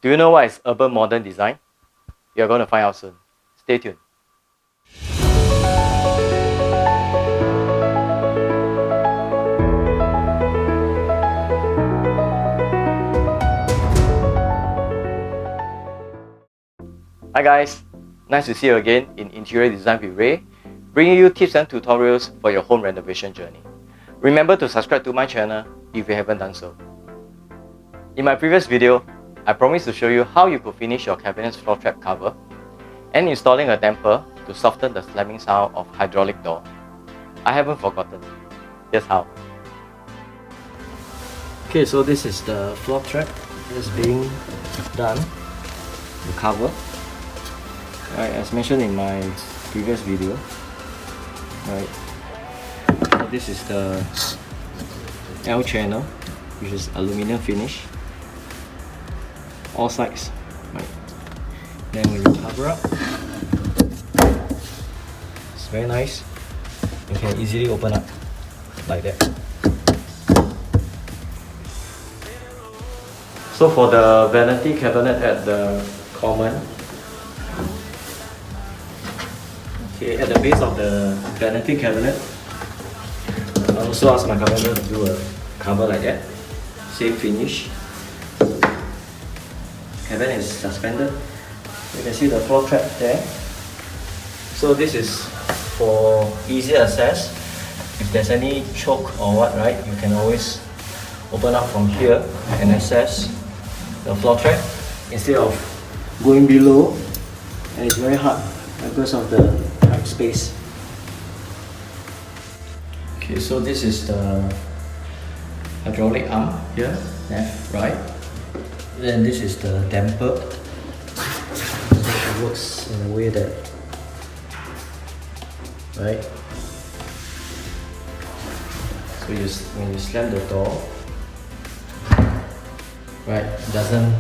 Do you know what is urban modern design? You're going to find out soon. Stay tuned. Hi guys, nice to see you again in Interior Design with Ray, bringing you tips and tutorials for your home renovation journey. Remember to subscribe to my channel if you haven't done so. In my previous video, I promised to show you how you could finish your cabinet's floor trap cover and installing a damper to soften the slamming sound of hydraulic door. I haven't forgotten. Here's how. Okay, so this is the floor trap that's being done, the cover. Right, as mentioned in my previous video, right, so this is the L channel, which is aluminum finish, all sides, right. Then when you cover up, it's very nice. You can easily open up like that. So for the vanity cabinet at the common, okay, at the base of the vanity cabinet, I also asked my carpenter to do a cover like that, same finish. Cabinet is suspended. You can see the floor trap there. So this is for easy access. If there's any choke or what, right, you can always open up from here and access the floor trap instead of going below, and it's very hard because of the tight space. Okay, so this is the hydraulic arm here, left, right. Then this is the damper. So it works in a way that, right? So when you slam the door, right, it doesn't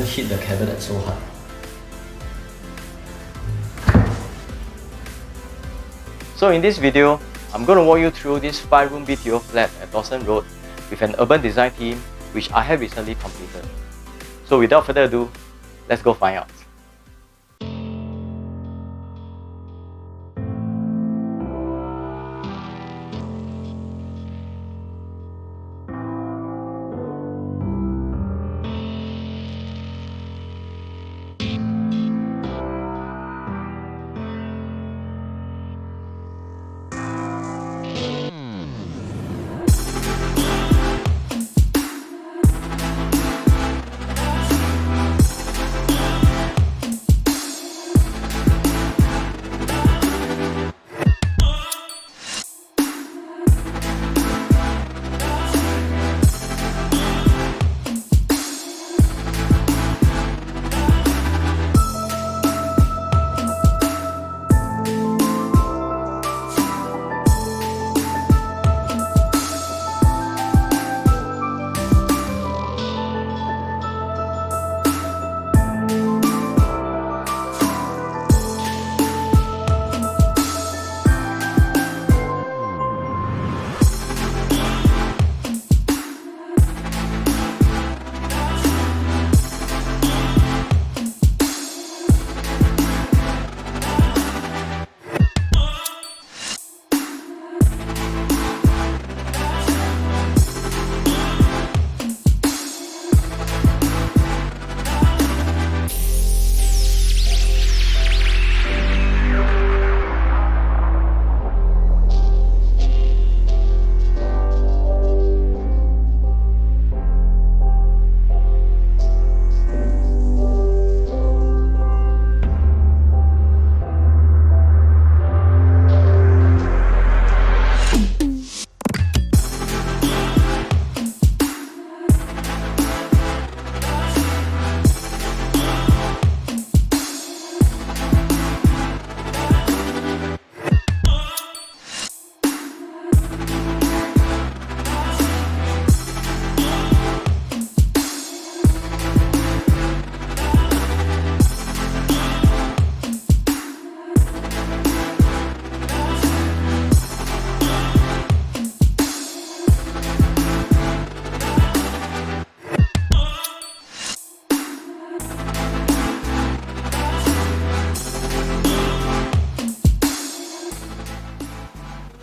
hit the cabinet so hard. So in this video, I'm going to walk you through this 5-room BTO flat at Dawson Road with an urban design team which I have recently completed. So without further ado, let's go find out.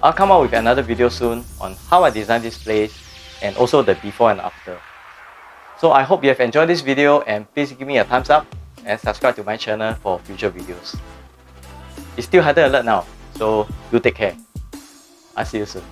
I'll come out with another video soon on how I designed this place and also the before and after. So I hope you have enjoyed this video, and please give me a thumbs up and subscribe to my channel for future videos. It's still Hunter Alert now, so do take care. I'll see you soon.